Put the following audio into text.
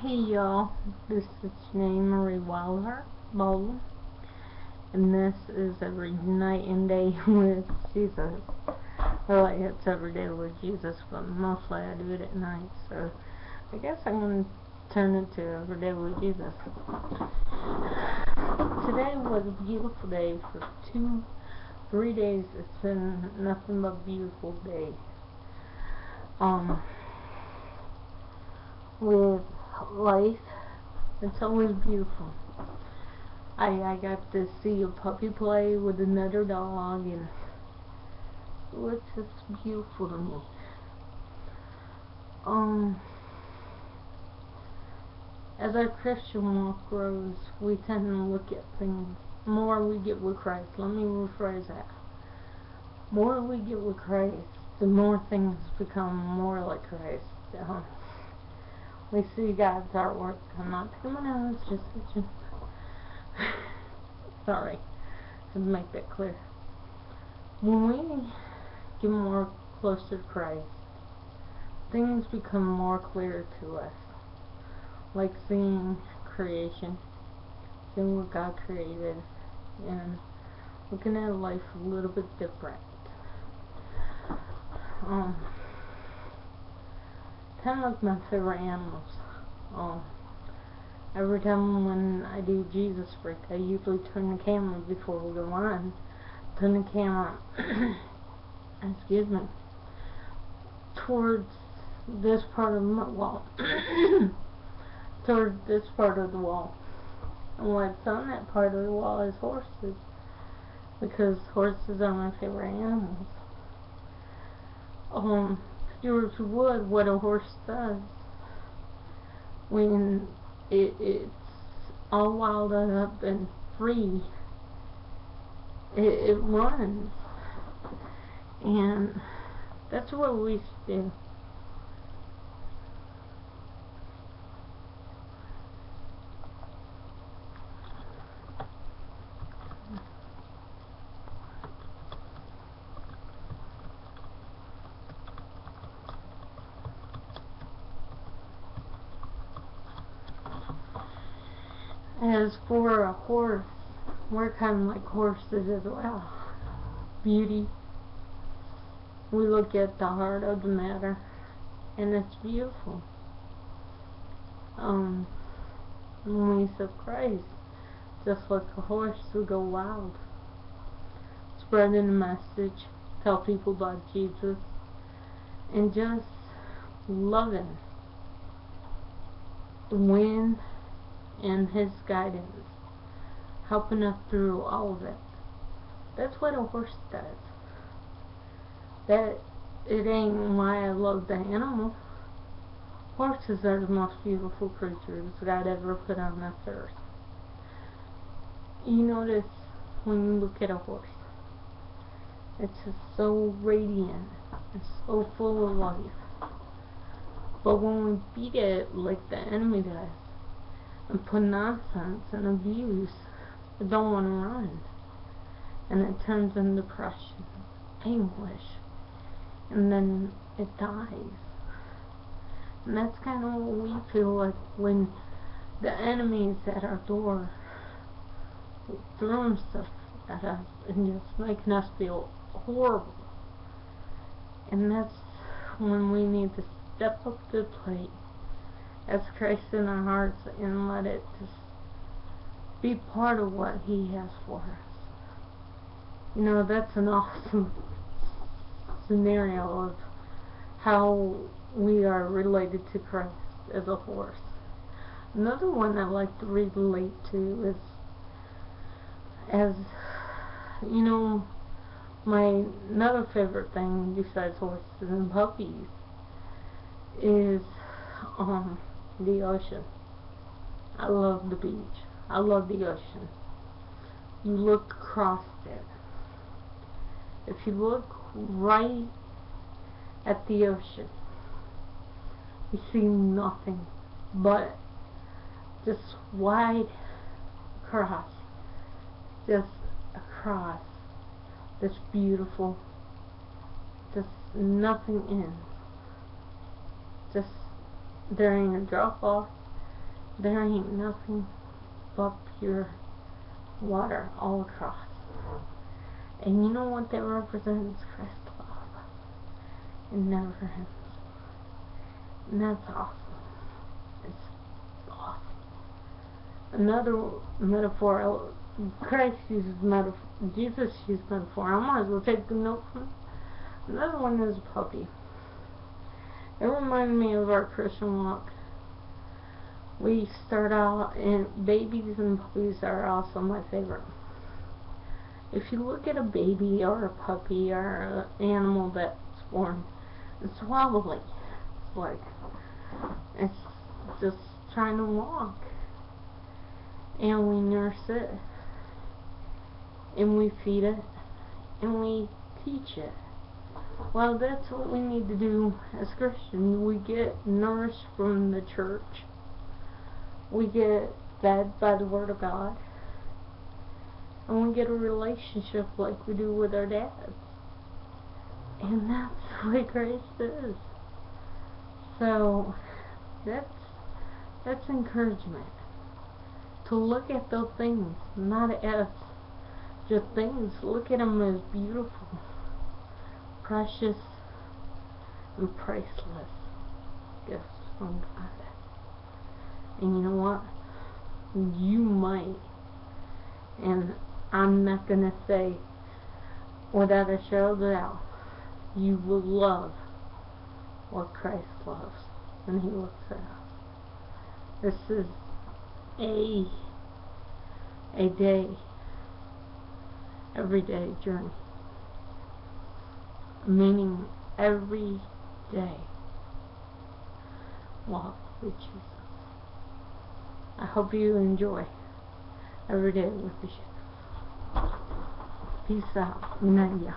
Hey y'all, this is Janae Marie Wilder Bowler, and this is Every Night and Day with Jesus. Well, it's Every Day with Jesus, but mostly I do it at night, so I guess I'm going to turn it to Every Day with Jesus. Today was a beautiful day for 3 days. It's been nothing but beautiful day. With life, it's always beautiful. I got to see a puppy play with another dog, and it was just beautiful to me. As our Christian walk grows, we tend to look at things. The more we get with Christ, let me rephrase that. The more we get with Christ, the more things become more like Christ. We see God's artwork. I'm not picking my nose, just itching. Sorry, to make that clear. When we get more closer to Christ, things become more clear to us. Like seeing creation, seeing what God created, and looking at life a little bit different. Kind of like my favorite animals. Every time when I do Jesus Freak, I usually turn the camera before we go on. Turn the camera, excuse me, towards this part of my wall. Towards this part of the wall. And what's on that part of the wall is horses, because horses are my favorite animals. Viewers would what a horse does when it's all wild up and free. It runs, and that's what we should do. As for a horse, we're kind of like horses as well. Beauty. We look at the heart of the matter, and it's beautiful. When we serve Christ, just like a horse, we go wild, spreading the message, tell people about Jesus, and just loving the wind and His guidance, helping us through all of it. That's what a horse does. That it ain't why I love the animal. Horses are the most beautiful creatures God ever put on this earth. You notice when you look at a horse, it's just so radiant, it's so full of life. But when we beat it like the enemy does, and put nonsense and abuse, it don't want to run, and it turns into depression, anguish, and then it dies. And that's kind of what we feel like when the enemy's at our door, throwing stuff at us and just making us feel horrible. And that's when we need to step up to the plate, ask Christ in our hearts, and let it just be part of what He has for us. You know, that's an awesome scenario of how we are related to Christ as a horse. Another one I like to relate to is, as you know, my another favorite thing besides horses and puppies is the ocean. I love the beach. I love the ocean. You look across it. If you look right at the ocean, you see nothing but just wide across, just across this beautiful, just nothing in. Just there ain't a drop off, There ain't nothing but pure water all across. And you know what that represents? Christ's love. It never ends. And that's awesome. It's awesome. Another metaphor, Christ uses metaphor, Jesus used metaphor. I might as well take a note from it. Another one is a puppy. It reminded me of our Christian walk. We start out, and babies and puppies are also my favorite. If you look at a baby or a puppy or an animal that's born, it's wobbly. It's like, it's just trying to walk. And we nurse it, and we feed it, and we teach it. Well, that's what we need to do as Christians. We get nourished from the church. We get fed by the Word of God. And we get a relationship like we do with our dads. And that's what Christ is. So, that's encouragement. To look at those things, not as just things. Look at them as beautiful, precious, and priceless gifts from God. And you know what? You might, and I'm not going to say without a shadow of a doubt, you will love what Christ loves when He looks at us. This is a day, everyday journey, meaning every day walk with Jesus. I hope you enjoy every day with Jesus. Peace out. Naya.